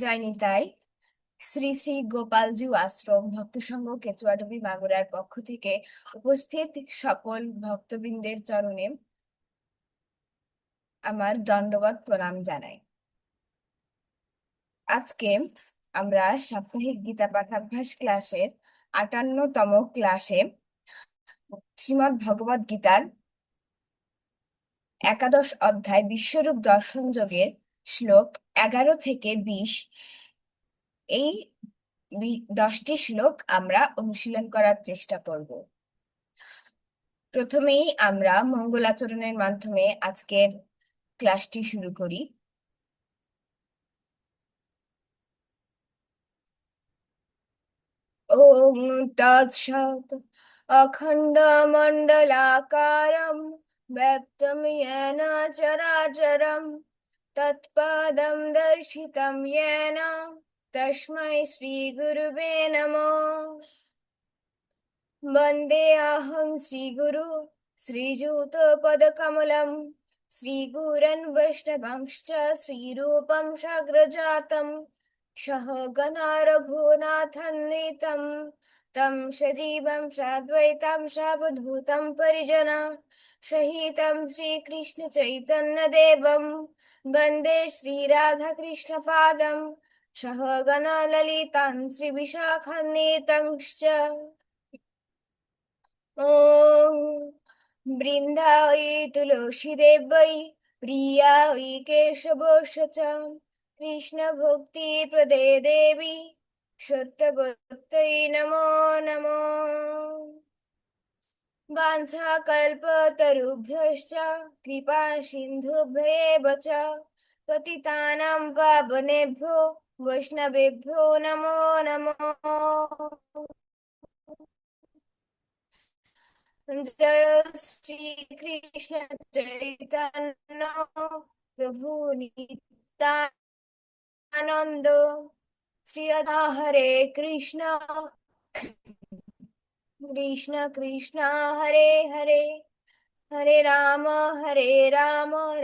যায়নি তাই শ্রী শ্রী গোপালজু আশ্রম ভক্ত সংঘ কেচুয়াডুবি মাগুরার পক্ষ থেকে উপস্থিত সকল ভক্তবৃন্দের চরণে আমার দণ্ডবত প্রণাম জানাই। আজকে আমরা সাপ্তাহিক গীতা পাঠাভ্যাস ক্লাসের 58তম ক্লাসে শ্রীমদ্ ভগবদ গীতার একাদশ অধ্যায় বিশ্বরূপ দর্শন যোগের শ্লোক 11 থেকে 20 এই 10টি শ্লোক আমরা অনুশীলন করার চেষ্টা করব। প্রথমেই আমরা মঙ্গলাচরণের মাধ্যমে আজকের ক্লাসটি শুরু করি। ওম তৎসৎ অখণ্ডমণ্ডলাকারম ব্যক্তম येन চরাচরম তৎপদম দর্শিতম येन তস্मै শ্রী গুরুবে নমঃ। वन्देऽहं श्रीगुरु श्रीयुतपदकमलं श्रीगुरन् वैष्णवांश्च श्रीरूपं साग्रजातं सहगणा रघुनाथान्वितं तं सजीवं साद्वैतं सावधूतं परिजना सहितं श्रीकृष्णचैतन्यदेवं वन्दे श्रीराधाकृष्णपादं सहगणा ललितां श्रीविशाखान्वितंश्च। ॐ বৃন্দায় তুলসী দেবৈ প্রিয়ায় কেশবস্য চ কৃষ্ণ ভক্তি প্রদে দেবী সত্যবত্যৈ নমো নমো। वाञ्छाकल्पतरुभ्यश्च कृपा सिन्धुभ्येव च पतितानां पावनेभ्यो वैष्णवेभ्यो नमो नमो। जय श्री कृष्ण चैतन्य प्रभु नित्यानंद श्री अदा हरे कृष्ण कृष्ण कृष्ण हरे हरे हरे राम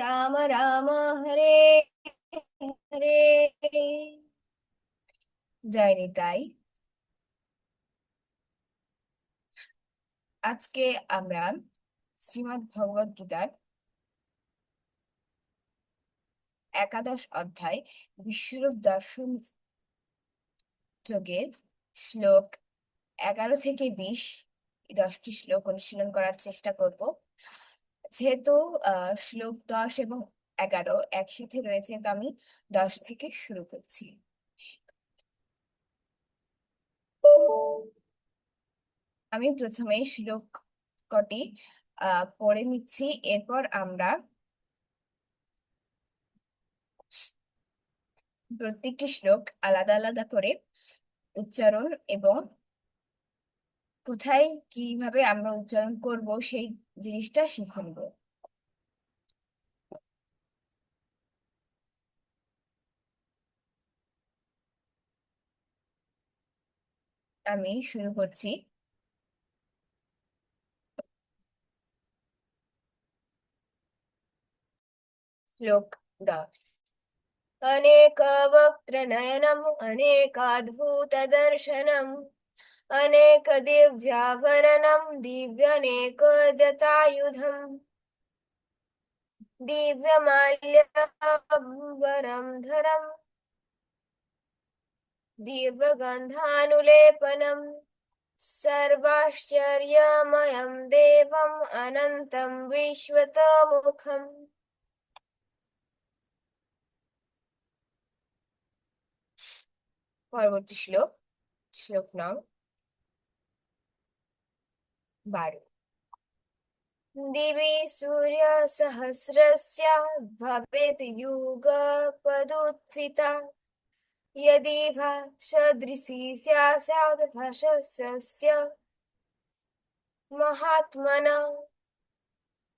राम राम हरे हरे। জয় নিতাই। আজকে আমরা শ্রীমদ্ ভগবদ গীতার একাদশ অধ্যায় বিশ্বরূপ দর্শন যোগের শ্লোক 11 থেকে 20 এই 10টি শ্লোক অনুশীলন করার চেষ্টা করব। যেহেতু শ্লোক 10 এবং 11 একসাথে রয়েছে, তো আমি 10 থেকে শুরু করছি। আমি প্রথমে শ্লোক কটি পড়ে নিচ্ছি, এরপর আমরা প্রত্যেকটি শ্লোক আলাদা আলাদা করে উচ্চারণ এবং কোথায় কিভাবে আমরা উচ্চারণ করব সেই জিনিসটা শিখে নিব। আমি শুরু করছি। শ্লোক 10। अनेकवक्त्रनयनम् अनेकाद्भुतदर्शनम् अनेकदिव्याभरणम् दिव्यनेकजटायुधम् दिव्यमाल्याम्बरम् धरम् दिव्यगन्धानुलेपनम् सर्वाश्चर्यमयम् देवम् अनन्तम् विश्वतोमुखम्। পরবর্তী শ্লোক, শ্লোক নং 12। दिवि सूर्यसहस्रस्य भवेत् युगपदुत्थिता यदि भा सदृशी स्यात् भासस्य महात्मनः।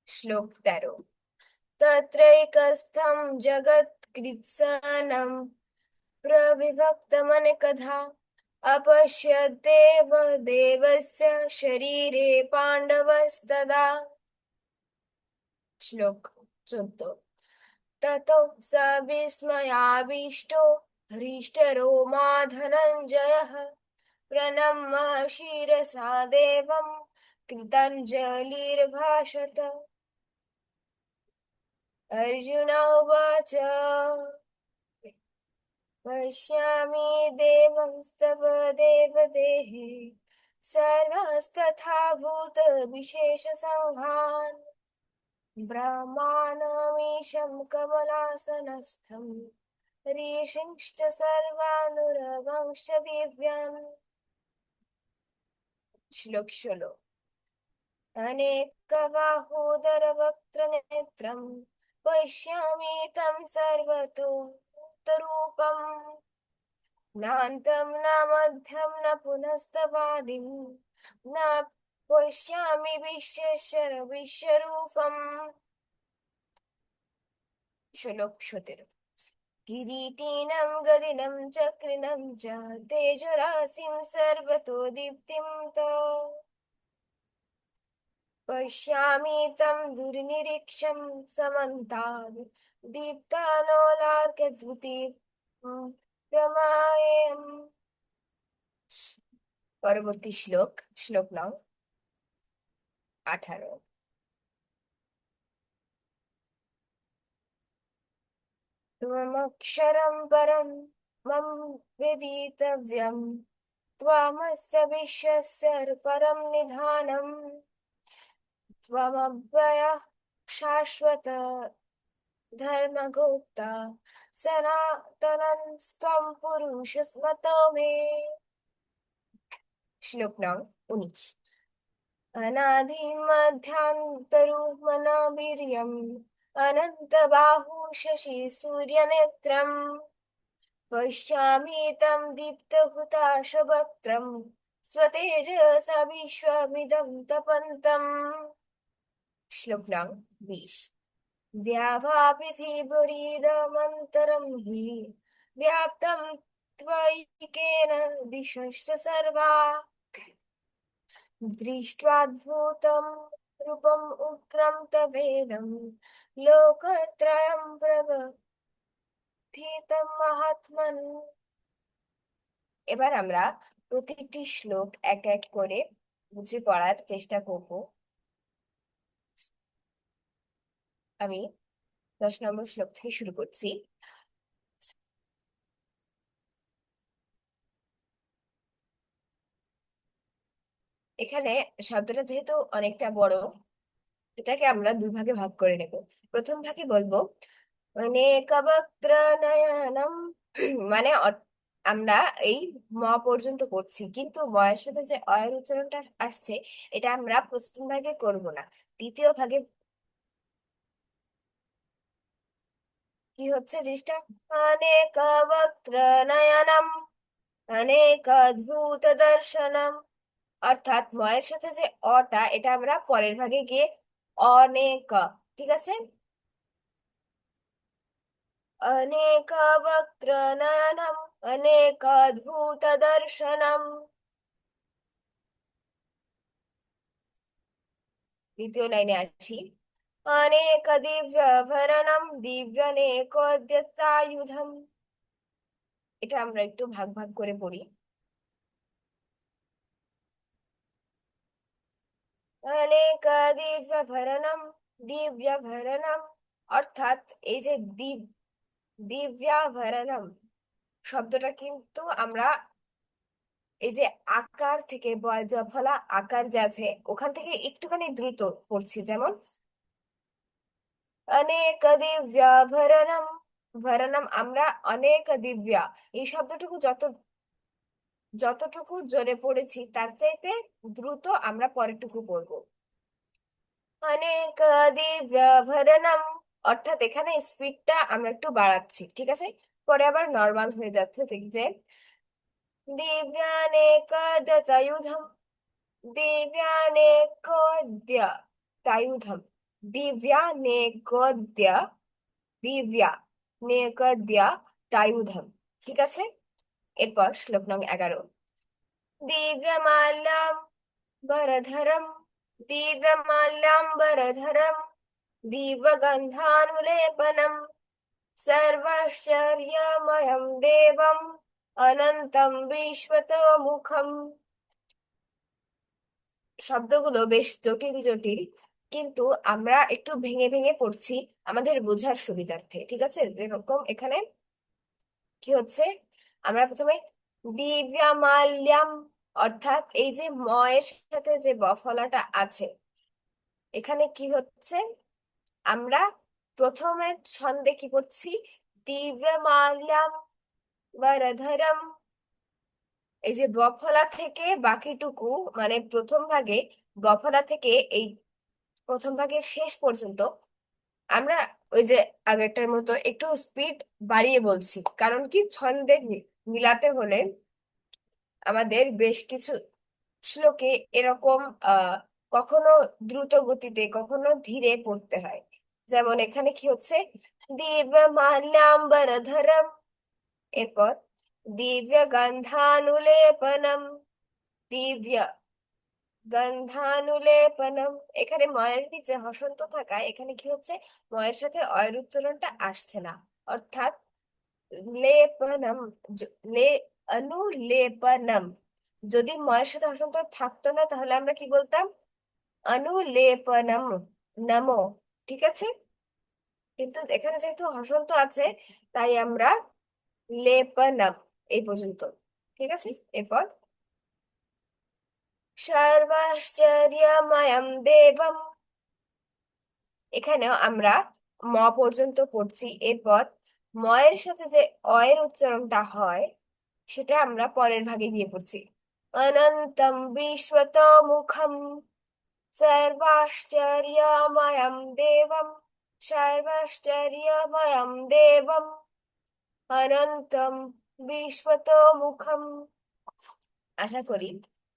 श्लोक 13। तत्रैकस्थं जगत्कृत्स्नं प्रविभक्तमनेकधा अपश्यद्देव देवस्य शरीरे पाण्डवस्तदा। श्लोक 14। ततो स विस्मयाविष्टो हृष्टरोमा धनञ्जयः प्रणम्य शिरसा देवं कृताञ्जलिर्भाषत। अर्जुन उवाच पश्यामि देवंस्तव देवदेः सर्वस्तथा भूतविशेषसङ्घान् ब्रह्माणमीशं कमलासनस्थं ऋषींश्च सर्वानुरगांश्च दिव्यान्। श्लोक षोलो। अनेकबाहोदरवक्त्रनेत्रं पश्यामि तं सर्वतोरूपम् नान्तं न मध्यं न पुनस्तवादिं न पश्यामि विश्वेश्वर विश्वरूपम्। श्लोक 17। किरीटिनं गदिनं चक्रिणं च तेजोराशिं सर्वतो दीप्तिं च पश्यामि तं दुर्निरीक्षं समन्ताद् दीप्तानोलार्कद्युतिं प्रमायम्। পরবর্তী শ্লোক, শ্লোক নং 18। त्वमक्षरं परं मम वेदितव्यं त्वमस्य विश्वस्य परं निधानम् त्वमव्ययः शाश्वत धर्मगुप्ता सनातनं पुरुषस्मतो मे। श्लोक नং 19। अनादिमध्यान्तरुमनवीर्यम् अनन्तबाहु शशि सूर्यनेत्रम् पश्यामि तं दीप्तहुताशवक्त्रं स्वतेजसा विश्वमिदं तपन्तम्। श्लोक नং 20। द्यावा पृथिवीरिदमन्तरं हि व्याप्तं त्वयैकेन दिशश्च सर्वा दृष्ट्वाद्भुतं रूपम् उग्रं तवेदं लोकत्रयं प्रवर्तितं महात्मन्। এবার আমরা প্রতিটি শ্লোক এক এক করে বুঝে পড়ার চেষ্টা করব। আমি 10 নম্বর শ্লোক থেকে শুরু করছি। এখানে শব্দটা যেহেতু অনেকটা বড়, এটাকে আমরা দুই ভাগে ভাগ করে নেব। প্রথম ভাগে বলবো অনেকবক্ত্র নয়নম, মানে আমরা এই ম পর্যন্ত করছি, কিন্তু ময়ের সাথে যে অয়ের উচ্চারণটা আসছে এটা আমরা প্রথম ভাগে করব না, দ্বিতীয় ভাগে। কি হচ্ছে জিনিসটা? অনেকবক্ত্র নয়নম অনেক অদ্ভুত দর্শনম, অর্থাৎ ময়ের সাথে যে অটা এটা আমরা পরের ভাগে গিয়ে অনেক, ঠিক আছে, अनेकवक्त्रनयनम् अनेकाद्भुतदर्शनम्। দ্বিতীয় লাইনে আসি। অনেক দিব্যাভরণম দিব্যানেকোদ্যতায়ুধম, এটা আমরা একটু ভাগ ভাগ করে পড়ি। অনেক দিব্যাভরণম দিব্যাভরণম, অর্থাৎ এই যে দিব্যাভরণম শব্দটা কিন্তু আমরা এই যে আকার থেকে ফলা আকার যে আছে ওখান থেকে একটুখানি দ্রুত পড়ছি, যেমন অনেক দিব্যাভরণম। ভরণম আমরা অনেক দিব্যা, এই শব্দটুকু যতটুকু জোরে পড়েছি তার চাইতে দ্রুত আমরা পরেরটুকু পড়বো। অনেক দিব্যাভরণম, অর্থাৎ এখানে স্পিডটা আমরা একটু বাড়াচ্ছি, ঠিক আছে, পরে আবার নর্মাল হয়ে যাচ্ছে। দেখছে দিব্যানেকদতায়ুধম দিব্যানেকোদ্য তায়ুধম দিব্যানেকোদ্য দিব্যানেকোদ্য তায়ুধম, ঠিক আছে। এরপর শ্লোক নং 11। দিব্যমাল্যম বরধরম দিব্যমাল্যম বরধরম দিব্যগন্ধানুলেপনম सर्वाश्चर्यमयं देवम् অনন্তম বিশ্বতোমুখম। শব্দগুলো বেশ জটিল জটিল, কিন্তু আমরা একটু ভেঙে ভেঙে পড়ছি আমাদের বোঝার সুবিধার্থে, ঠিক আছে? যেরকম এখানে কি হচ্ছে, আমরা প্রথমে দিব্যামাল্যাম, অর্থাৎ এই যে ময়ের সাথে যে বফলাটা আছে, এখানে কি হচ্ছে, আমরা প্রথমে ছন্দে কি পড়ছি, দিব্যামাল্যাম বরধরম। এই যে বফলা থেকে বাকিটুকু, মানে প্রথম ভাগে বফলা থেকে এই প্রথম ভাগের শেষ পর্যন্ত আমরা ওই যে আগেরটার মতো একটু স্পিড বাড়িয়ে বলছি, কারণ কি ছন্দে মিলাতে হলে আমাদের বেশ কিছু শ্লোকে এরকম কখনো দ্রুত গতিতে কখনো ধীরে পড়তে হয়। যেমন এখানে কি হচ্ছে, দিব্য মাল্যাম্বরধরম, এরপর দিব্য গন্ধানুলেপনম, দিব্য গন্ধানুলেপনম। এখানে ময়ের নিচে হসন্ত থাকায় এখানে কি হচ্ছে, ময়ের সাথে অয়ের উচ্চারণটা আসছে না, অর্থাৎ লেপনম, লে অনুলেপনম। যদি ময়ের সাথে হসন্ত থাকতো না তাহলে আমরা কি বলতাম, অনুলেপনম, নমো, ঠিক আছে? কিন্তু এখানে যেহেতু হসন্ত আছে, তাই আমরা লেপনম এই পর্যন্ত, ঠিক আছে? এরপর সর্বাশ্চর্যময়ম দেবম, এখানেও আমরা ম পর্যন্ত পড়ছি। এরপর ময়ের সাথে যে অয়ের উচ্চারণটা হয় সেটা আমরা পরের ভাগে গিয়ে পড়ছি। অনন্তম বিশ্বতোমুখম সর্বাশ্চর্যময়ম দেবম, সর্বাশ্চর্যময়ম দেবম অনন্তম বিশ্বতোমুখম। আশা করি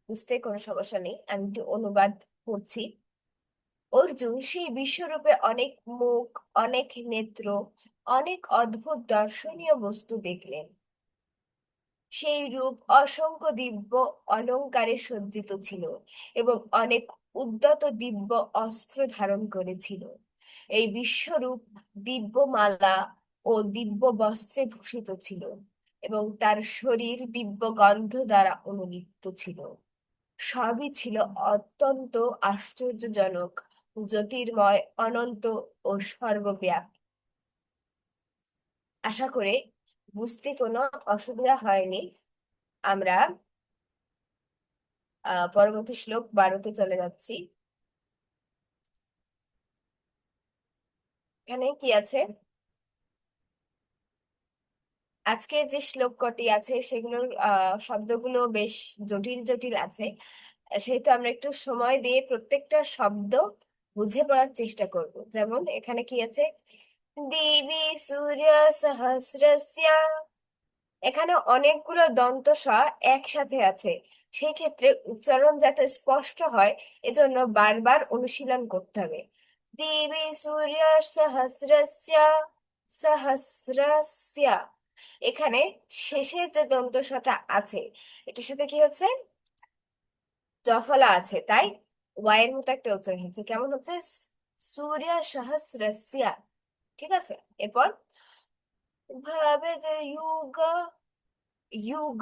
বুঝতে কোনো সমস্যা নেই, আমি একটু অনুবাদ করছি। অর্জুন সেই বিশ্বরূপে অনেক মুখ, অনেক নেত্র, অনেক অদ্ভুত দর্শনীয় বস্তু দেখলেন। সেই রূপ অসংখ্য দিব্য অলংকারে সজ্জিত ছিল এবং অনেক উদ্যত দিব্য অস্ত্র ধারণ করেছিল। এই বিশ্বরূপ দিব্যমালা ও দিব্য বস্ত্রে ভূষিত ছিল এবং তার শরীর দিব্য গন্ধ দ্বারা অনুলিপ্ত ছিল। সবই ছিল অত্যন্ত আশ্চর্যজনক, জ্যোতির্ময়, অনন্ত ও সর্বব্যাপী। আশা করে বুঝতে কোনো অসুবিধা হয়নি। আমরা পরবর্তী শ্লোক 12-তে চলে যাচ্ছি। এখানে কি আছে, আজকে যে শ্লোক কটি আছে সেগুলোর শব্দগুলো বেশ জটিল জটিল আছে, সেহেতু আমরা একটু সময় দিয়ে প্রত্যেকটা শব্দ বুঝে পড়ার চেষ্টা করব। যেমন এখানে কি আছে, দিবি সূর্য সহস্রস্য, এখানে অনেকগুলো দন্ত স একসাথে আছে, সেই ক্ষেত্রে উচ্চারণ যাতে স্পষ্ট হয় এজন্য বারবার অনুশীলন করতে হবে। দিবি সূর্য সহস্রস্য, সহস্রস্য, এখানে শেষে যে দন্ত সটা আছে এটার সাথে কি হচ্ছে, জফলা আছে, তাই ওয়াইয়ের মতো একটা উচ্চারণ হচ্ছে, কেমন হচ্ছে, সূর্য সহস্রস্য, ঠিক আছে? এরপর ভবেদ যুগ, যুগ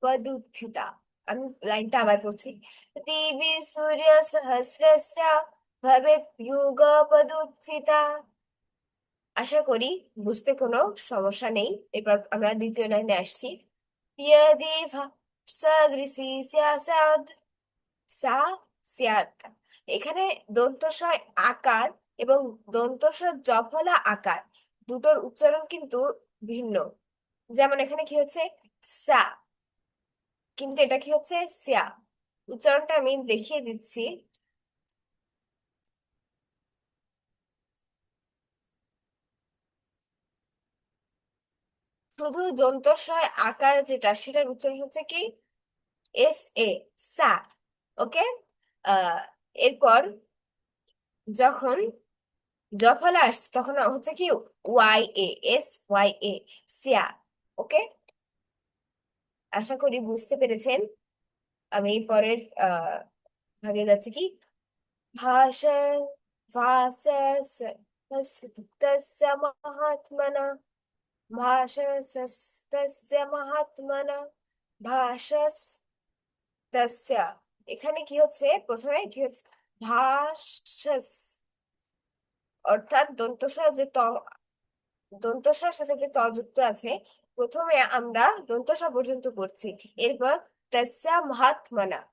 পদুত্থিতা। আমি লাইনটা আবার পড়ছি, দিবি সূর্য সহস্রস্য ভবেৎ যুগ পদুত্থিতা। আশা করি বুঝতে কোনো সমস্যা নেই। এবার আমরা দ্বিতীয় লাইনে আসছি, ইয়দি সদৃশী স্যাৎ, সা স্যাৎ। এখানে দন্তস্বয় আকার এবং দন্তস্বয় জফলা আকার দুটোর উচ্চারণ কিন্তু ভিন্ন। যেমন এখানে কি হচ্ছে, সা, কিন্তু এটা কি হচ্ছে, স্যা। উচ্চারণটা আমি দেখিয়ে দিচ্ছি। শুধু দন্তস্বয় আকার যেটা, সেটার উচ্চারণ হচ্ছে কি, এস এ, সা। ওকে, আহ এরপর যখন জফলা আসছে তখন হচ্ছে কি, Y A, S Y A, সিয়া। ওকে, আশা করি বুঝতে পেরেছেন। আমি পরের ভাগে যাচ্ছি, কি ভাষা, ভাষাস, तस्य महात्मना ভাষাস্তস্য মহাত্মনা ভাষাস্তস্য। এখানে কি হচ্ছে, প্রথমে কি হচ্ছে, ভাষাস, অর্থাৎ দন্তস্বর সাথে যে ত যুক্ত আছে, প্রথমে আমরা দন্তস্ব পর্যন্ত পড়ছি, এরপর তস্য মহাত্মনা,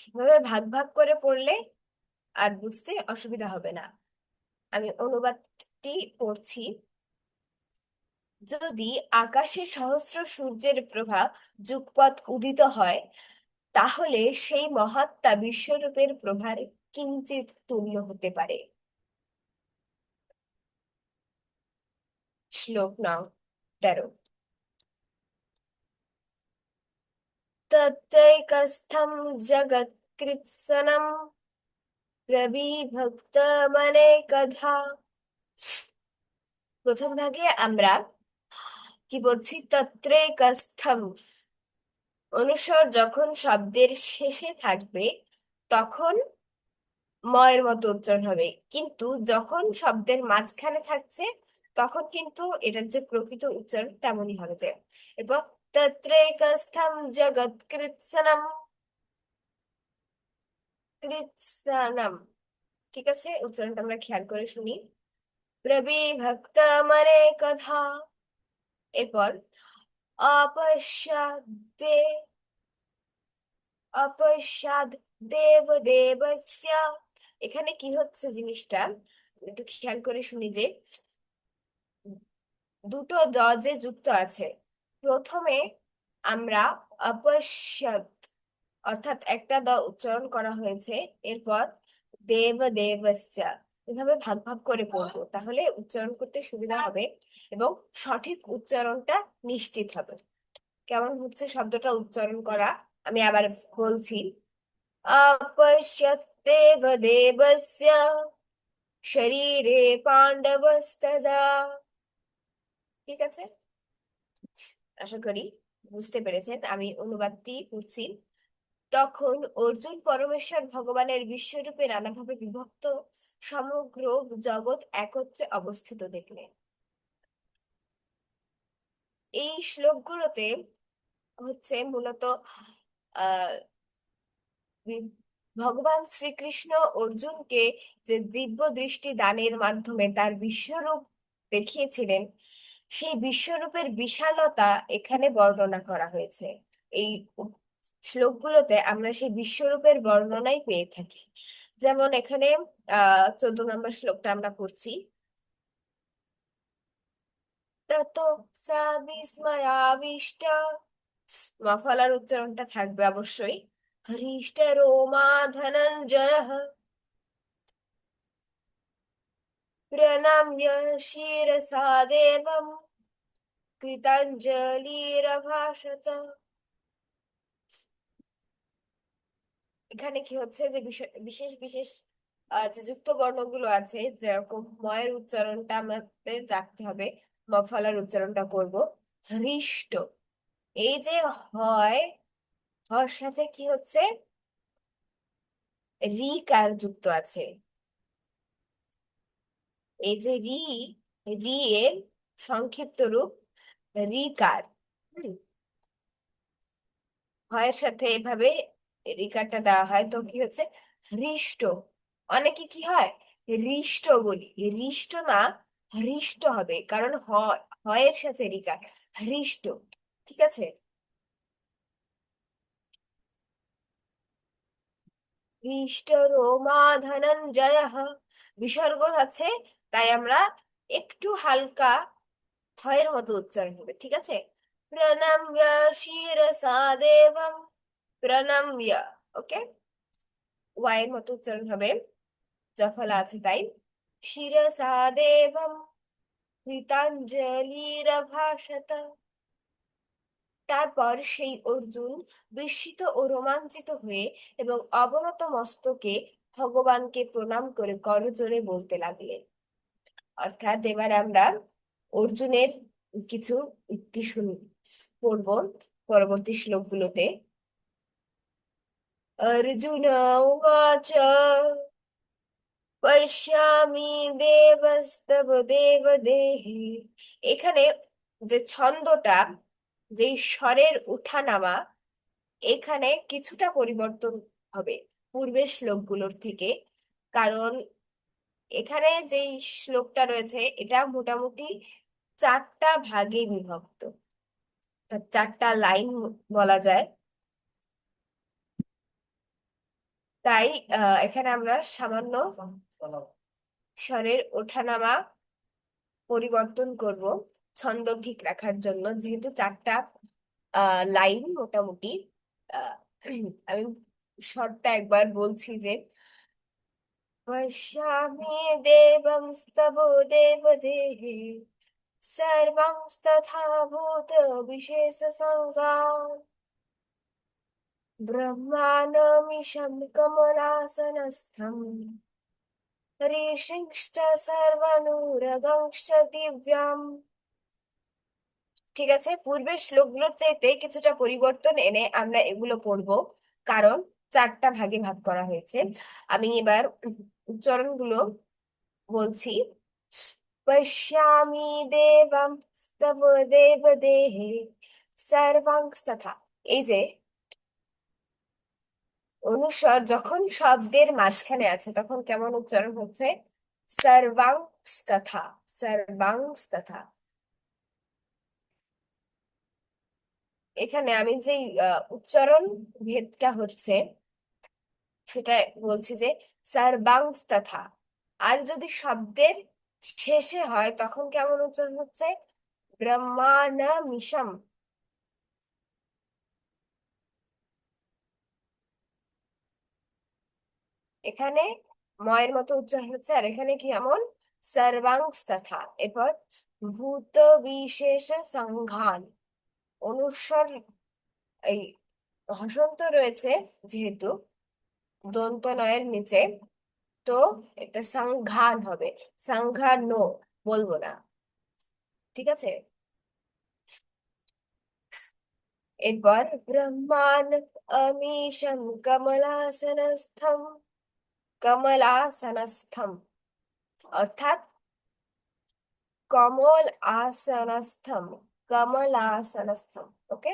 এভাবে ভাগ ভাগ করে পড়লে আর বুঝতে অসুবিধা হবে না। আমি অনুবাদটি পড়ছি। যদি আকাশে সহস্র সূর্যের প্রভা যুগপৎ উদিত হয়, তাহলে সেই মহাত্মা বিশ্বরূপের প্রভার কিঞ্চিত তুল্য হতে পারে। শ্লোক নাও 13। তত্রৈকস্থম জগৎকৃৎসনম প্রবিভক্তমনেকধা। প্রথম ভাগে আমরা কি বলছি, তত্রৈকস্থম, অনুস্বর যখন শব্দের শেষে থাকবে তখন ময়ের মতো উচ্চারণ হবে, কিন্তু যখন শব্দের মাঝখানে থাকছে তখন কিন্তু এটার যে প্রকৃত উচ্চারণ তেমনই হবে। যে এরপর তত্রৈকস্থম জগৎ কৃৎসনম, কৃৎসনম, ঠিক আছে, উচ্চারণটা আমরা খেয়াল করে শুনি। প্রবিভক্ত মানে কথা। এরপর অপশ্যাদে, অপশ্যাদ দেব দেবস্য। এখানে কি হচ্ছে জিনিসটা একটু খেয়াল করে শুনি। যে দুটো দ যে যুক্ত আছে, প্রথমে আমরা অপশ্যাদ, অর্থাৎ একটা দ উচ্চারণ করা হয়েছে, এরপর দেব দেবস্য, এভাবে ভাগ ভাগ করে পড়বো, তাহলে উচ্চারণ করতে সুবিধা হবে এবং সঠিক উচ্চারণটা নিশ্চিত হবে। কেমন হচ্ছে শব্দটা উচ্চারণ করা, আমি আবার বলছি। अपश्यत् देवदेवस्य শরীরে পাণ্ডবস্তদা। ঠিক আছে, আশা করি বুঝতে পেরেছেন। আমি অনুবাদটি পড়ছি। তখন অর্জুন পরমেশ্বর ভগবানের বিশ্বরূপে নানাভাবে বিভক্ত সমগ্র জগৎ একত্রে অবস্থিত দেখলেন। এই শ্লোকগুলোতে হচ্ছে মূলত আহ বি- ভগবান শ্রীকৃষ্ণ অর্জুনকে যে দিব্য দৃষ্টি দানের মাধ্যমে তার বিশ্বরূপ দেখিয়েছিলেন, সেই বিশ্বরূপের বিশালতা এখানে বর্ণনা করা হয়েছে। এই শ্লোকগুলোতে আমরা সেই বিশ্বরূপের বর্ণনাই পেয়ে থাকি। যেমন এখানে 14 নম্বর শ্লোকটা আমরা পড়ছি। তত সা বিস্ময়াবিষ্ট, মফলার উচ্চারণটা থাকবে অবশ্যই। হৃষ্ট রোমা ধনঞ্জয় প্রণম্য শিরসা দেবম কৃতাঞ্জলিরভাষত। এখানে কি হচ্ছে, যে বিশেষ বিশেষ যে যুক্ত বর্ণগুলো আছে, যেরকম ময়ের উচ্চারণটা আমাদের রাখতে হবে, মফলার উচ্চারণটা করব হৃষ্ট। এই যে হয়, হর সাথে কি হচ্ছে, রি কার যুক্ত আছে। এই যে রি, রি এর সংক্ষিপ্ত রূপ রিকার। হুম, হয়ের সাথে এভাবে রিকারটা দেওয়া হয়, তো কি হচ্ছে, হৃষ্ট। অনেকে কি হয়, হৃষ্ট বলি, হৃষ্ট না, হৃষ্ট হবে, কারণ হয়ের সাথে রিকার, হৃষ্ট। ঠিক আছে, হৃষ্ট রোমা ধনঞ্জয়, বিসর্গ আছে, তাই আমরা একটু হালকা হয়ের মতো উচ্চারণ হবে। ঠিক আছে, প্রণম্য শিরসা দেবম, প্রণম্য, ওকে, ওয়াইয়ের মতো উচ্চারণ হবে, জফলা আছে তাই। শিরসা দেবম কৃতাঞ্জলিরভাষত। তারপর সেই অর্জুন বিস্মিত ও রোমাঞ্চিত হয়ে এবং অবনত মস্তকে ভগবানকে প্রণাম করে করজোড়ে বলতে লাগলেন। অর্থাৎ এবার আমরা অর্জুনের কিছু উক্তি পড়ব পরবর্তী শ্লোকগুলোতে। অর্জুন উবাচ পশ্যামি দেবস্তব দেবদেহে। এখানে যে ছন্দটা, যে স্বরের ওঠানামা, এখানে কিছুটা পরিবর্তন হবে পূর্বের শ্লোকগুলোর থেকে। কারণ এখানে যেই শ্লোকটা রয়েছে এটা মোটামুটি চারটা ভাগে বিভক্ত, চারটা লাইন বলা যায়। তাই এখানে আমরা সামান্য স্বরের ওঠানামা পরিবর্তন করব ছন্দ ঠিক রাখার জন্য, যেহেতু চারটা লাইন মোটামুটি। আহ, আমি স্বরটা একবার বলছি যে পশ্যামি দেবং স্তব দেবদেহে सर्वंस्तथा भूत विशेष संगान् ब्रह्माणमीशं कमलासनस्थम् ऋषिंश्च सर्वनुरगंश्च दिव्याम्। ঠিক আছে, পূর্বের শ্লোকগুলোর চাইতে কিছুটা পরিবর্তন এনে আমরা এগুলো পড়বো, কারণ চারটা ভাগে ভাগ করা হয়েছে। আমি এবার উচ্চারণগুলো বলছি। পশ্যামি দেবং স্তব দেবদেহে সর্বাংস্তথা। এই যে অনুস্বর যখন শব্দের মাঝখানে আছে তখন কেমন উচ্চারণ হচ্ছে? সর্বাংস্তথা, সর্বাংস্তথা। এখানে আমি যে উচ্চারণ ভেদটা হচ্ছে সেটা বলছি যে সর্বাংস্তথা। আর যদি শব্দের শেষে হয় তখন কেমন উচ্চারণ হচ্ছে? ব্রহ্মাণমিশম। এখানে ময়ের মতো উচ্চারণ হচ্ছে, আর এখানে কি এমন? সর্বাংস্তথা। এরপর ভূত বিশেষ সংঘান। অনুস্বর এই হসন্ত রয়েছে যেহেতু দন্ত নয়ের নিচে, তো এটা সংঘান হবে। সংঘান নো বলবো না, ঠিক আছে। এরপর ব্রহ্মাণ অমীশম কমলাসনস্থম। কমলাসনস্থম অর্থাৎ কমল আসনস্থম, কমলাসনস্থম। ওকে।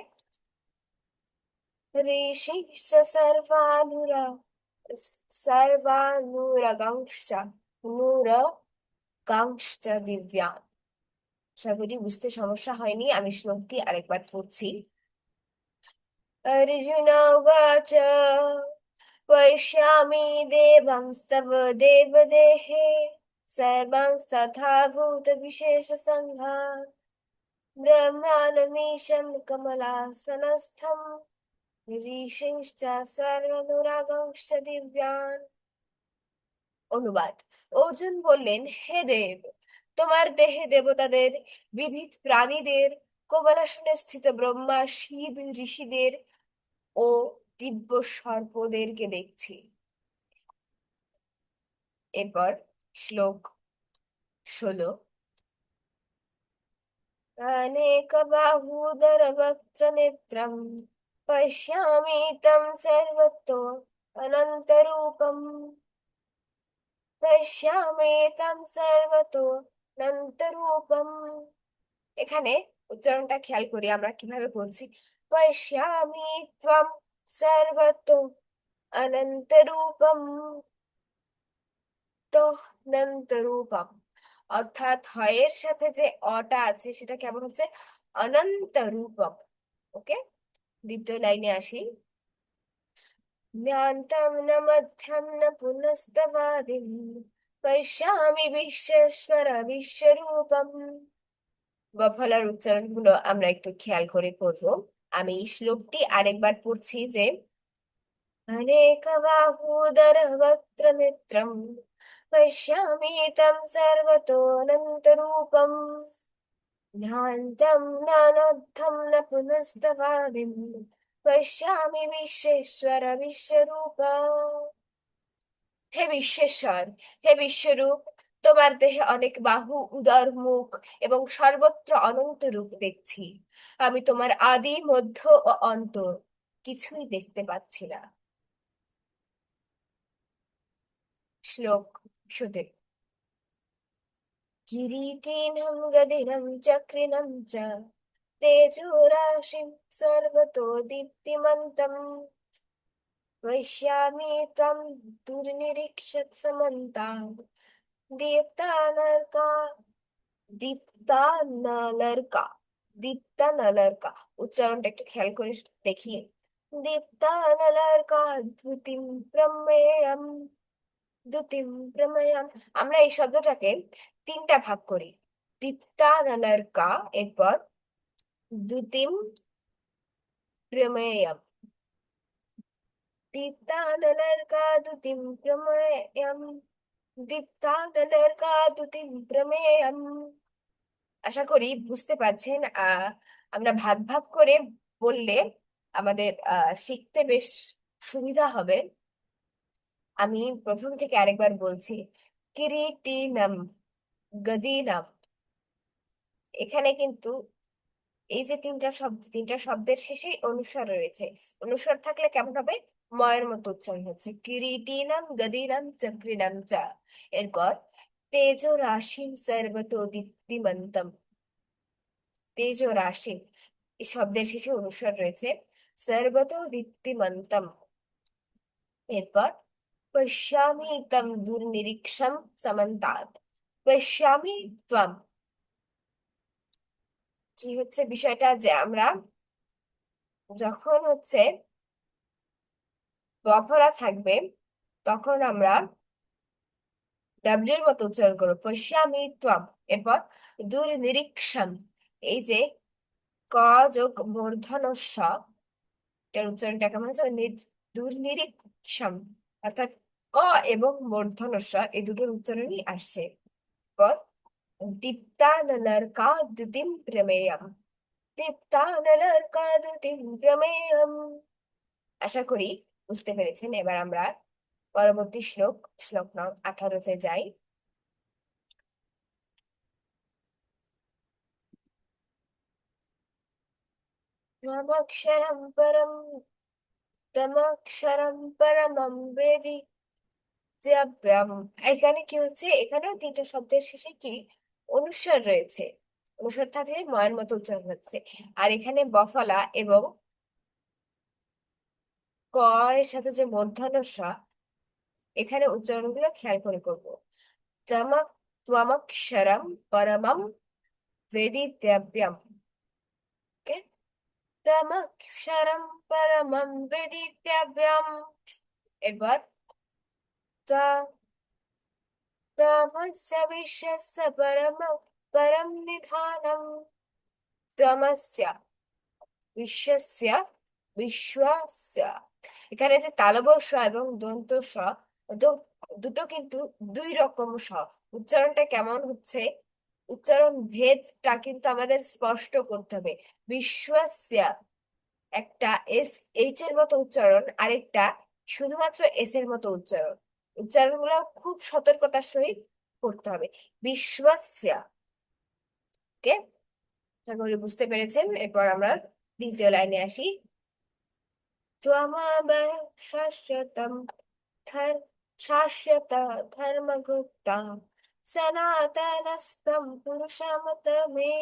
ঋষিশ্চ সর্বানুরগাংশ্চ নুরগাংশ্চ দিব্যান। আশা করি বুঝতে সমস্যা হয়নি। আমি শ্লোকটি আরেকবার পড়ছি। अर्जुन उवाच पश्यामि देवांस्तव देवदेहे सर्वांस्तथा भूतविशेषसङ्घा ब्रह्माणमीशं कमलासनस्थं ঋষিশ্চ সর্বানুরাগাংশ্চ দিব্যান। অনুবাদ। অর্জুন বললেন, হে দেব, তোমার দেহে দেবতাদের, বিবিধ প্রাণীদের, কমলাসনে স্থিত ব্রহ্মা শিব ঋষিদের ও দিব্য সর্পদেরকে দেখছি। এরপর শ্লোক 16। অনেক বাহুদর বক্ত্র নেত্রম পশ্যামি তম সর্বতো অনন্তরূপম পশ্যামি তম সর্বতো অনন্তরূপম। এখানে উচ্চারণটা খেয়াল করি আমরা কিভাবে করছি। পশ্যামি ত্বম সর্বতো অনন্তরূপম, তো অনন্তরূপম। অর্থাৎ হয়ের সাথে যে অটা আছে সেটা কেমন হচ্ছে? অনন্ত রূপম। ওকে, দ্বিতীয় লাইনে আসি। জ্ঞানতম ন মধ্যম ন পুনস্তবাদিম পশ্যামি বিশ্বেশ্বর বিশ্বরূপম। বফলার উচ্চারণগুলো আমরা একটু খেয়াল করে করব। আমি শ্লোকটি আরেকবার পড়ছি যে अनेक बाहूदर वक्त्र नेत्रम पश्यामि तं सर्वतोऽनन्तरूपम् ध्यानं नानद्धं न पुनस्तवादिं पश्यामि विश्वेश्वर विश्वरूप। হে বিশ্বেশ্বর, হে বিশ্বরূপ, তোমার দেহে অনেক বাহু, উদর, মুখ এবং সর্বত্র অনন্ত রূপ দেখছি। আমি তোমার আদি, মধ্য ও অন্ত কিছুই দেখতে পাচ্ছি না। শ্লোক শুধু কিরীটিनं গদিनं চক্রিণं চ तेजोराशिं सर्वतो दीप्तिमन्तम् पश्यामि त्वं दुर्निरीक्षत् समन्तात् दीप्तानर्का দীপ্তানলার্কা দীপ্তানলার্কা উচ্চারণটা একটু খেয়াল করে দেখি। দীপ্তানলার্কা দ্যুতিম প্রমেয়ম দ্যুতিম প্রমেয়ম। আমরা এই শব্দটাকে তিনটা ভাগ করি। দীপ্তানলার্কা, এরপর দ্যুতিম প্রমেয়ম। দীপ্তানলার্কা দ্যুতিম প্রমেয়ম, দীপ্তানলার্কা দ্যুতিম প্রমেয়ম। আশা করি বুঝতে পারছেন। আমরা ভাগ ভাগ করে বললে আমাদের শিখতে বেশ সুবিধা হবে। আমি প্রথম থেকে আরেকবার বলছি। কিরিটিনাম গদিনাম। এখানে কিন্তু এই যে তিনটা শব্দের শেষেই অনুস্বার রয়েছে। অনুস্বার থাকলে কেমন হবে? ময়ের মতো উচ্চারণ হচ্ছে। কিরিটিনাম গদিনাম চক্রিনাম চা। এরপর তেজো রাশিম সর্বতো দীপ্তিমন্তম। তেজ ও রাশি এই শব্দের শেষে অনুস্বার রয়েছে। সর্বত দীপ্তিমন্তম। এরপর পশ্যামি তম দুর্নিরীক্ষম সমন্তাৎ। পশ্যামি ত্বম। কি হচ্ছে বিষয়টা, যে আমরা যখন বফরা থাকবে তখন আমরা ডাব্লিউর মতো উচ্চারণ করবো, পশ্যামি ত্বম। এরপর দুর্নিরীক্ষম, এই যে ক যোগ মূর্ধন্য ষ, এটার উচ্চারণটা কেমন হচ্ছে? দুর্নিরীক্ষম, অর্থাৎ ক এবং মূর্ধন্য ষ এই দুটোর উচ্চারণই আসছে। এরপর দীপ্তানলার্কা দ্যুতিম প্রমেয়ম। দীপ্তানলার্কা দ্যুতিম প্রমেয়ম। আশা করি বুঝতে পেরেছেন। এবার আমরা পরবর্তী শ্লোক নং 18-তে যাই। त्वमक्षरं परं তমক্ষরম পরমম বেদি ব্যাম। এখানে কি হচ্ছে? এখানেও তিনটা শব্দের শেষে কি অনুস্বার রয়েছে। অনুস্বার থাকলে ময়ের মতো উচ্চারণ হচ্ছে। আর এখানে বফলা এবং ক এর সাথে যে মূর্ধন্য ষ, এখানে উচ্চারণগুলো খেয়াল করে করবো। তমক ত্বমক্ষরম পরমম বেদিতব্যম। ওকে, তমক্ষরম পরমম বেদিতব্যম। এবার तमस्य विश्वस्य परम निधानम्। তমস্য বিশ্বস্য বিশ্বাস্য। এখানে যে তালবস্য এবং দন্ত স, দুটো কিন্তু দুই রকম স। উচ্চারণটা কেমন হচ্ছে, উচ্চারণ ভেদটা কিন্তু আমাদের স্পষ্ট করতে হবে। বিশ্বাস্য একটা এস এইচ এর মতো উচ্চারণ, আরেকটা শুধুমাত্র এস এর মতো উচ্চারণ। উচ্চারণগুলো খুব সতর্কতার সহিত করতে হবে। বিশ্বাস্য। কে আশা করি বুঝতে পেরেছেন। এরপর আমরা দ্বিতীয় লাইনে আসি। ত্বমাবয় শাশ্বতম ধর শাশ্বত ধর্মগুপ্তা সনাতনস্তম পুরুষমতমে।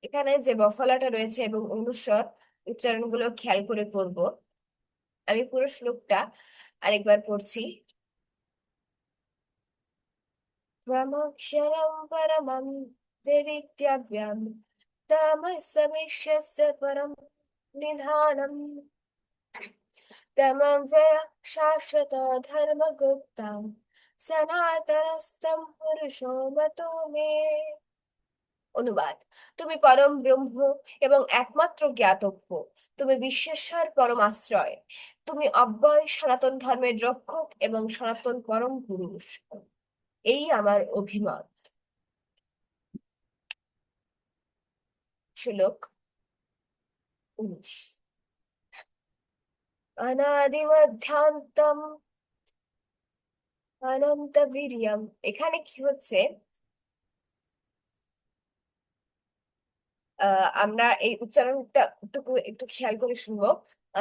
এখানে যে বফলাটা রয়েছে এবং অনুস্বর উচ্চারণগুলো খেয়াল করে করব। আমি পুরো শ্লোকটা আরেকবার পড়ছি। त्वमक्षरं परमं वेदितव्यं तमस्य विश्वस्य परं निधानम्। तमं वय शाश्वत धर्मगुप्तं সনাতনস্তম পুরুষো মতো মে। অনুবাদ: তুমি পরম ব্রহ্ম এবং একমাত্র জ্ঞাতব্য। তুমি বিশ্বেশ্বর পরম আশ্রয়। তুমি অব্যয় সনাতন ধর্মের রক্ষক এবং সনাতন পরম পুরুষ। এই আমার অভিমত। শ্লোক 19। অনাদিমধ্যান্তম অনন্ত বীর্যম। এখানে কি হচ্ছে? আমরা এই উচ্চারণটা একটু একটু খেয়াল করে শুনবো।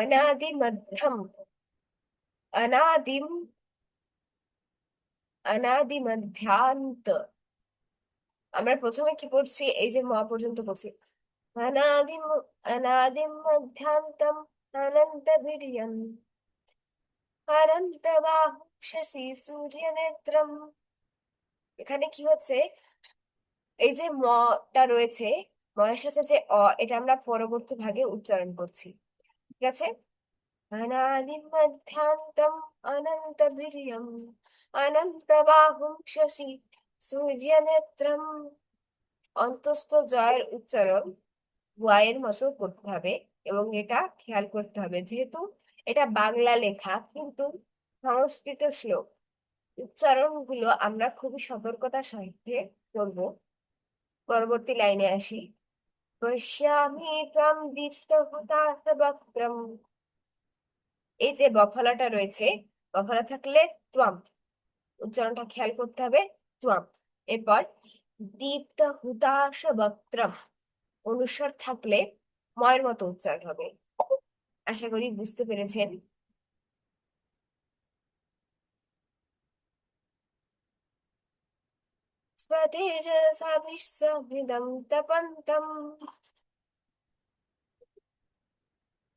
অনাদি মধ্যম, অনাদিম, অনাদি মধ্যান্ত। আমরা প্রথমে কি পড়ছি, এই যে ম পর্যন্ত পড়ছি, অনাদিম, অনাদিম মধ্যান্তম, অনন্ত বীর্যম, অনন্ত বাহু শশী সূর্য নেত্রম। এখানে কি হচ্ছে, এই যে মটা রয়েছে, ময়ের সাথে যে এটা আমরা পরবর্তী ভাগে উচ্চারণ করছি, ঠিক আছে। অনাদিম মধ্যান্তম, অনন্ত বীর্যম, অনন্ত বাহুম শশী সূর্য নেত্রম। অন্তস্থ জয়ের উচ্চারণ ওয়াইয়ের মতো করতে হবে, এবং এটা খেয়াল করতে হবে যেহেতু এটা বাংলা লেখা কিন্তু সংস্কৃত শ্লোক, উচ্চারণ গুলো আমরা খুবই সতর্কতার সাথে করব। পরবর্তী লাইনে আসি। পশ্যামি ত্বম দীপ্তহুতাশবক্ত্রম। এই যে বফলাটা রয়েছে, বফলা থাকলে ত্বম, উচ্চারণটা খেয়াল করতে হবে, ত্বম। এরপর দীপ্তহুতাশবক্ত্রম, অনুস্বার থাকলে ময়ের মতো উচ্চারণ হবে। আশা করি বুঝতে পেরেছেন। स्वतेजसाभिस्समिदं तपन्तम्।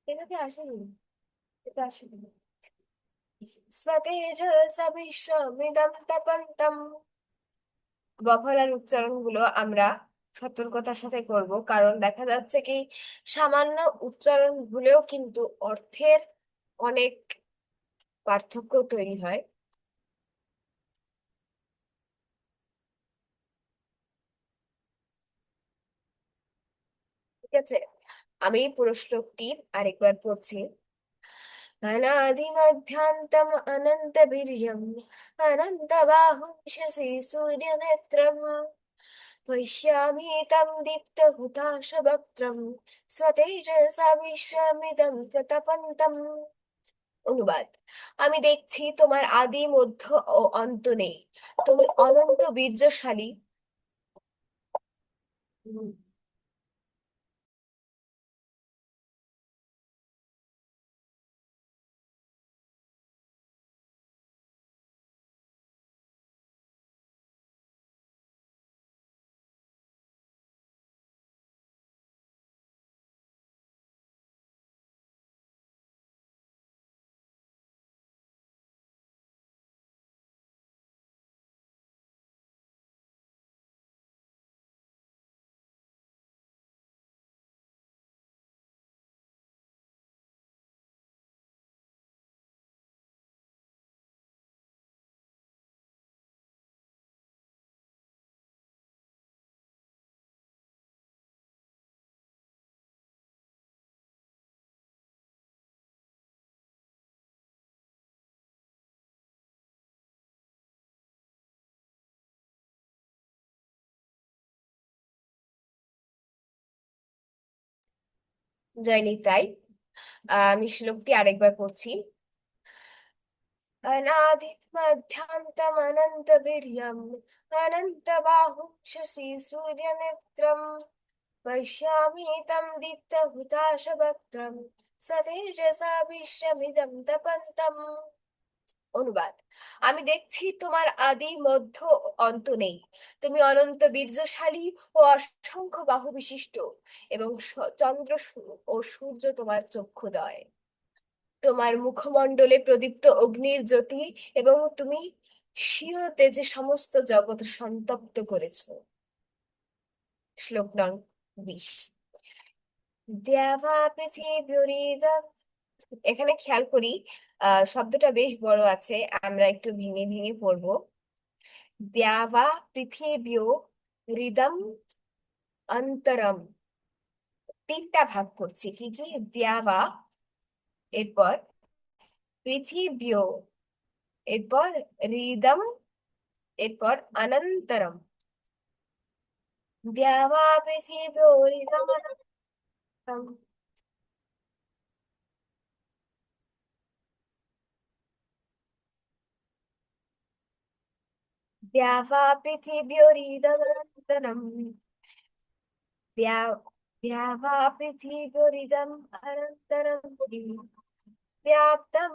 এটাতে আসেনি, এটা আসেনি। स्वतेजसाभिश्वमिदं तपन्तम्। বফলার উচ্চারণ গুলো আমরা সতর্কতার সাথে করব, কারণ দেখা যাচ্ছে কি সামান্য উচ্চারণ ভুলেও কিন্তু অর্থের অনেক পার্থক্য তৈরি হয়। ঠিক আছে, আমি পুরো শ্লোকটি আরেকবার পড়ছি। अनादिमध्यान्तम् अनन्तवीर्यम् अनन्तबाहुं शशि सूर्यनेत्रम् पश्यामि तं दीप्तहुताशवक्त्रम् स्वतेजसा विश्वमिदं प्रतपन्तम्। অনুবাদ। আমি দেখছি তোমার আদি মধ্য ও অন্ত নেই, তুমি অনন্ত বীর্যশালী। জয় নিতাই। আমি শ্লোকটি আরেকবার পড়ছি। अनादिमध्यान्तमनन्तवीर्यम् अनन्तबाहुं शशिसूर्यनेत्रम् पश्यामि तं दीप्तहुताशवक्त्रम् सतेजसा विश्वमिदं तपन्तम्। অনুবাদ। আমি দেখছি তোমার আদি মধ্য ও অন্ত নেই, তুমি অনন্ত বীর্যশালী ও অসংখ্য বাহু বিশিষ্ট, এবং চন্দ্র ও সূর্য তোমার চক্ষুদ্বয়, তোমার মুখমণ্ডলে প্রদীপ্ত অগ্নির জ্যোতি, এবং তুমি স্বীয় তেজে সমস্ত জগৎ সন্তপ্ত করেছ। শ্লোক নং 20। দেবা পৃথিবীরিদা। এখানে খেয়াল করি, শব্দটা বেশ বড় আছে, আমরা একটু ভেঙে ভেঙে পড়বো। দ্যাবা পৃথিবীয় হৃদম অন্তরম, তিনটা ভাগ করছি, কি কি, দ্যাবা, এরপর পৃথিবীয়, এরপর হৃদম, এরপর অনন্তরম। দ্যাবা পৃথিবীরিদম অনন্তরম। দ্যাবা পৃথিবীরিদম অনন্তরম। द्यावा पृथिवीरिदम् अनन्तरं व्याप्तं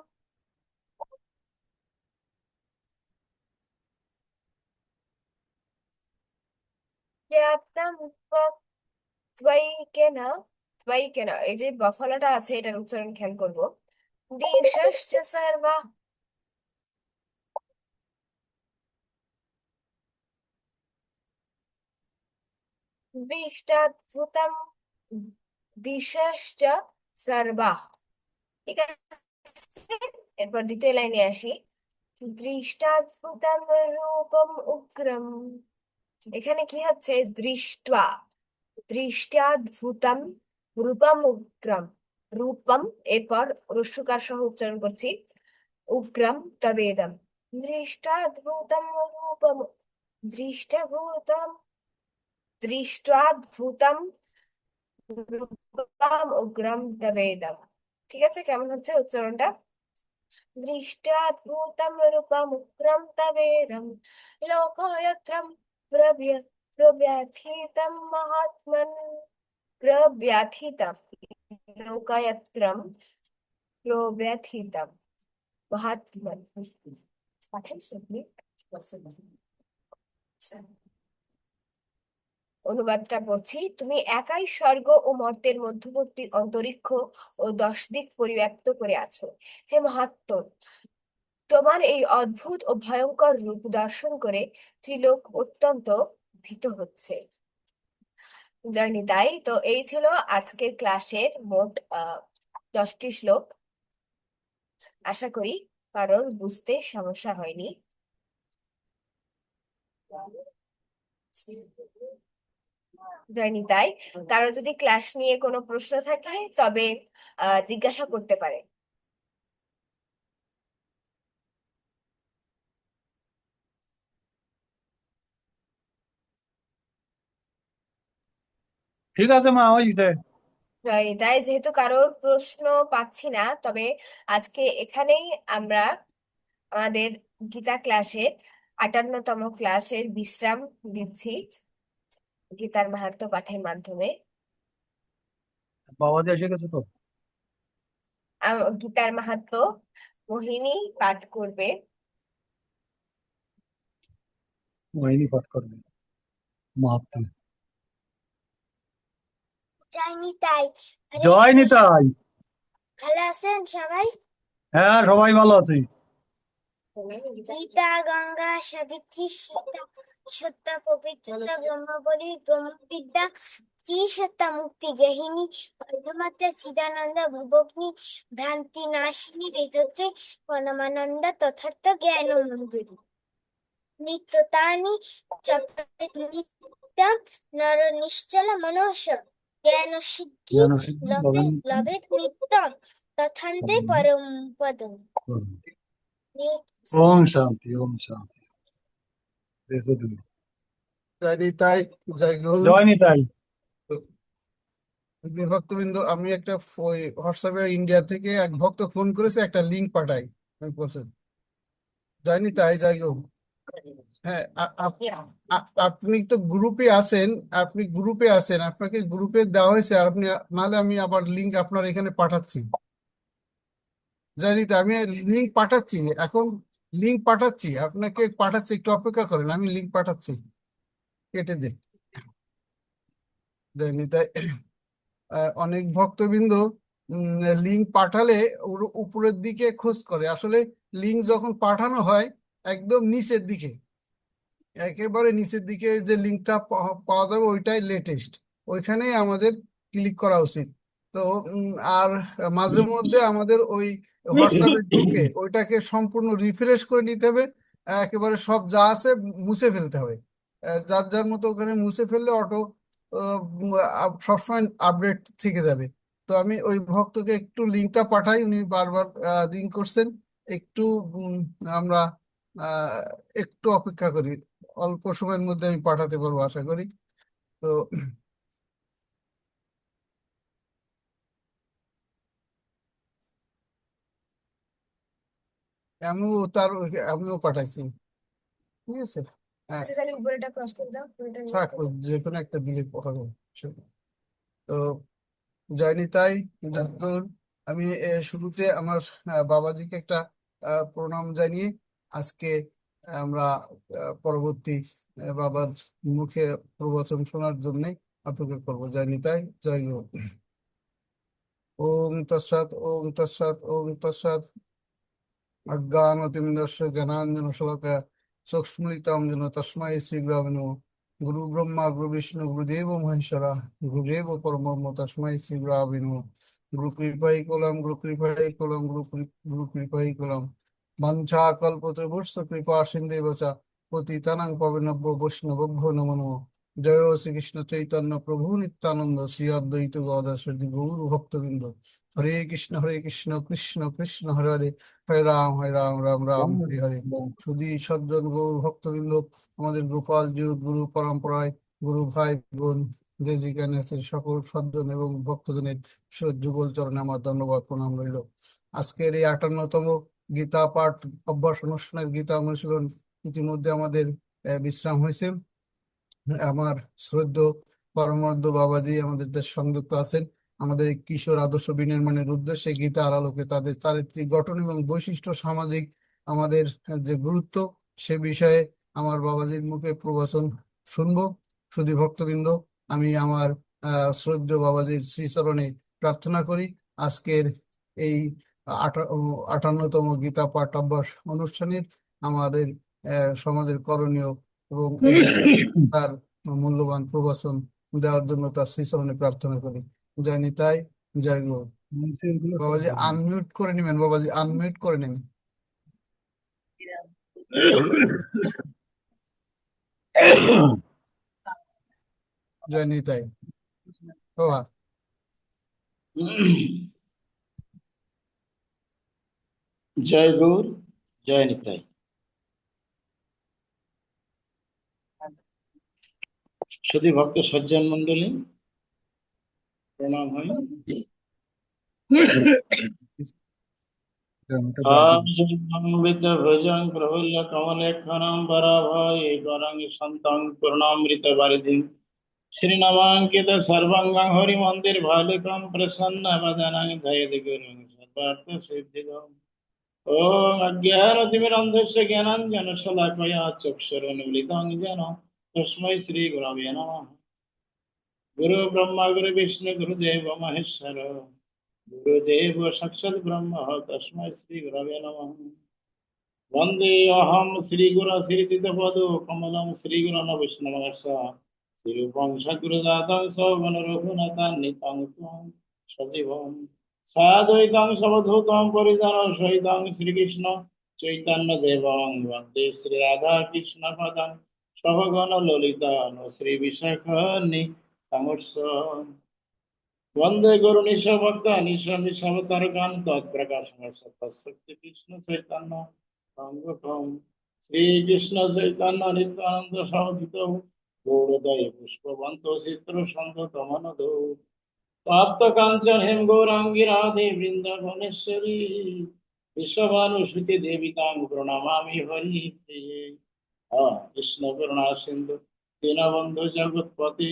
व्याप्तं त्वयिकेन त्वयिकेन এই যে বফলাটা আছে এটার উচ্চারণ খেয়াল করব দিশশ্চ সর্বা দৃষ্টাদ্ভুতম দিশশ্চ সর্বা। ঠিক আছে, এরপর দ্বিতীয় লাইনে আসি। দৃষ্টাদ্ভুতম রূপম উগ্রম। এখানে কি হচ্ছে? দৃষ্টা, দৃষ্টাদ্ভুতম রূপম উগ্রম। রূপম, এরপর রস্যকার সহ উচ্চারণ করছি, উগ্রম তবেদম। দৃষ্টাদ্ভুতম রূপম, দৃষ্টভূতম, দৃষ্টাদ্ভুতম রূপম উগ্রম তবেদম। ঠিক আছে, কেমন হচ্ছে উচ্চারণটা? दृष्ट्वाद्भुतं रूपमुग्रं तवेदं लोकयत्रं प्रव्य प्रव्यथितं महात्मन्। प्रव्यथितं लोकयत्रं प्रव्यथितं महात्मन्। পাঠাইছো আপনি? আচ্ছা, অনুবাদটা পড়ছি। তুমি একাই স্বর্গ ও মর্ত্যের মধ্যবর্তী অন্তরিক্ষ ও 10 দিক পরিব্যাপ্ত করে আছো। হে মহাত্ম, তোমার এই অদ্ভুত ও ভয়ঙ্কর রূপ দর্শন করে ত্রিলোক অত্যন্ত ভীত হচ্ছে। জানি তাই তো, এই ছিল আজকের ক্লাসের মোট 10টি শ্লোক। আশা করি কারোর বুঝতে সমস্যা হয়নি। জানি তাই, কারো যদি ক্লাস নিয়ে কোনো প্রশ্ন থাকে তবে জিজ্ঞাসা করতে পারে। ঠিক আছে মা, হয়েছে। জানি তাই, যেহেতু কারোর প্রশ্ন পাচ্ছি না, তবে আজকে এখানেই আমরা আমাদের গীতা ক্লাসের 58তম ক্লাসের বিশ্রাম দিচ্ছি গীতার মাহাত্ম্য পাঠের মাধ্যমে। বাবা দিয়ে এসে গেছে তো। গীতার মাহাত্ম্য মোহিনী পাঠ করবে। মোহিনী পাঠ করবে মাহাত্ম। যাইনি তাই। হরে জয় কৃষ্ণ। নিতাই। ভালো আছেন সবাই? হ্যাঁ, সবাই ভালো আছি। গীতা গঙ্গা সাবিত্রী সীতা সত্য পবিত্রতা ব্রহ্মবলী ব্রহ্মবিদ্যা শ্রী সত্তা মুক্তি গেহিনী অর্ধমাত্রা চিদানন্দ ভবগ্নি ভ্রান্তি নাশিনী বেদত্রী পরমানন্দ তথার্থ জ্ঞান মঞ্জুরি নিত্যতানি চক্রে নিত্যম নর নিশ্চল মনস্য জ্ঞান সিদ্ধি জ্ঞান সিদ্ধি লভে লবেন। লভেত নিত্যম তথান্তে পরম পদম। ওম শান্তি, ওম শান্তি। দেশে দুই। তাই তাই জয় গুরু। জয় নিতাই। ভক্তবৃন্দ, আমি একটা হোয়াটসঅ্যাপে ইন্ডিয়া থেকে এক ভক্ত ফোন করেছে, একটা লিঙ্ক পাঠাই। আমি বলছি যায়নি তাই যাই গুরু। হ্যাঁ, আপনি তো গ্রুপে আছেন। আপনি গ্রুপে আছেন, আপনাকে গ্রুপে দেওয়া হয়েছে। আর আপনি নাহলে আমি আবার লিঙ্ক আপনার এখানে পাঠাচ্ছি। জানি তো, আমি লিঙ্ক পাঠাচ্ছি এখন। লিঙ্ক পাঠাচ্ছি আপনাকে, পাঠাচ্ছি, একটু অপেক্ষা করেন, আমি লিঙ্ক পাঠাচ্ছি। কেটে দিন। জানি তাই। অনেক ভক্তবৃন্দ লিঙ্ক পাঠালে ওর উপরের দিকে খোঁজ করে। আসলে লিঙ্ক যখন পাঠানো হয় একদম নিচের দিকে, একেবারে নিচের দিকে যে লিঙ্কটা পাওয়া যাবে ওইটাই লেটেস্ট, ওইখানেই আমাদের ক্লিক করা উচিত। তো আর মাঝে মধ্যে আমাদের ওই হোয়াটসঅ্যাপে ঢুকে ওইটাকে সম্পূর্ণ রিফ্রেশ করে নিতে হবে। একেবারে সব যা আছে মুছে ফেলতে হবে। যার যার মতো ওখানে মুছে ফেললে অটো সবসময় আপডেট থেকে যাবে। তো আমি ওই ভক্তকে একটু লিঙ্কটা পাঠাই, উনি বারবার রিং করছেন। একটু আমরা আহ, একটু অপেক্ষা করি, অল্প সময়ের মধ্যে আমি পাঠাতে পারবো আশা করি। তো আমিও পাঠাইছি। ঠিক আছে। হ্যাঁ, আচ্ছা, তাহলে উপরেটা ক্রস করে দাও, পুরোটা নিয়ে থাক, করো। যে কোনো একটা দিলে হবে। তো জয় নিতাই, জয়গুরু। আমি শুরুতে আমার বাবাজিকে একটা প্রণাম জানিয়ে আজকে আমরা পরবর্তী বাবার মুখে প্রবচন শোনার জন্য অপেক্ষা করবো। জয় নিতাই, জয় গুরু। ওম তৎসৎ, ওম তৎসৎ, ওম তৎসৎ। অজ্ঞানতিমিরস্য জ্ঞানাঞ্জনশলাকয়া চক্ষুস্মিলিতং যেন তস্मै শ্রী গুরবে নমঃ। গুরু ব্রহ্মা গুরু বিষ্ণু গুরুদেব মহেশ্বরা গুরুদেব পরব্রহ্ম তস্मै শ্রী গুরবে নমঃ। গুরু কৃপাই কলম, গুরু কৃপাই কলম, গুরু কৃপাই কলম। বাঞ্ছা কল্পতরুভ্যশ্চ কৃপা সিন্ধুব্য চ পতিতানাং পাবনেভ্যো বৈষ্ণবেভ্যো নমো নমঃ। জয় শ্রীকৃষ্ণ চৈতন্য প্রভু নিত্যানন্দ শ্রী অদ্বৈত গদাধর শ্রী গৌর ভক্তবৃন্দ। হরে কৃষ্ণ কৃষ্ণ কৃষ্ণ হরে হরে, হরে রাম রাম রাম হরে হরে। সুধী সজ্জন গৌর ভক্তবৃন্দ, আমাদের গোপাল যুগ গুরু পরম্পরায় গুরু ভাই বোন যে যেখানে আছে সকল সজ্জন এবং ভক্তজনের যুগল চরণে আমার ধন্যবাদ প্রণাম রইল। আজকের এই 58তম গীতা পাঠ অভ্যাস অনুষ্ঠানের গীতা অনুশীলন ইতিমধ্যে আমাদের বিশ্রাম হয়েছে। আমার শ্রদ্ধেয় পরমানন্দ বাবাজি আমাদের সংযুক্ত আছেন আমাদের এই কিশোর আদর্শ বিনির্মাণের উদ্দেশ্যে গীতার আলোকে তাদের চারিত্রিক গঠন এবং বৈশিষ্ট্য, সামাজিক আমাদের যে গুরুত্ব সে বিষয়ে আমার বাবাজির মুখে প্রবচন শুনবো। শুধু ভক্তবৃন্দ, আমি আমার শ্রদ্ধেয় বাবাজির শ্রীচরণে প্রার্থনা করি আজকের এই 58তম গীতা পাঠ অভ্যাস অনুষ্ঠানের আমাদের সমাজের করণীয় এবং এই বিষয়ে তার মূল্যবান প্রবচন দেওয়ার জন্য তার শ্রীচরণে প্রার্থনা করি। জয় নিতাই, জয় গৌর। বাবাজি আনমিউট করে নেবেন, বাবাজি আনমিউট করে নেবেন। জয় নিতাই বাবা। জয় গৌর, জয় নিতাই। শুধু ভক্ত সজ্জন মন্ডলী প্রণাম হয়। অমৃত ভোজং প্রফুল্ল কমলেক্ষণং বরাভয় গরং সন্তং পূর্ণামৃত বারিধিং শ্রীনমাঙ্কিত সর্বাঙ্গং হরি মন্দির ভালিকং প্রসন্ন বদনং ধৈর্য গুরুং সর্বার্থ সিদ্ধিদং। ওম অজ্ঞানতিমিরন্ধস্য জ্ঞানাঞ্জন শলাকয়া চক্ষুरुन्मीलितं येन तस्मै श्री गुरवे नमः। गुरु ब्रह्मा गुरु विष्णु गुरुदेव महेश्वर गुरुदेव साक्षात् ब्रह्म तस्मै श्री गुरवे नमः। वन्दे अहं श्री गुरु श्रीचितपदो कमलं श्री गुरुन् वैष्णवस्य श्रीरूपं सद्गुरुदातं सगुण रघुनाथान्वितं तं सजीवं साद्वैतं सवधूतं परिजनं सहितं श्रीकृष्ण चैतन्य देवं वन्दे श्री राधा कृष्ण पदं सहगण ललिता श्री विशाखान्नि वन्दे गुरु निशभक्त निशवतारकान् तत्प्रकाशं सत्शक्ति कृष्ण चैतन्य संगतं श्री कृष्ण चैतन्य नित्यानंद सहोदितो गौरदय पुष्पवन्तो चित्र संगतमनदो प्राप्त कांचन हेम गौरांगी राधे वृंदावनेश्वरी विश्वभानुसुते देवी तां प्रणमामि हरिप्रिये। कृष्ण करुणा सिंधु दीनबन्धु जगत्पति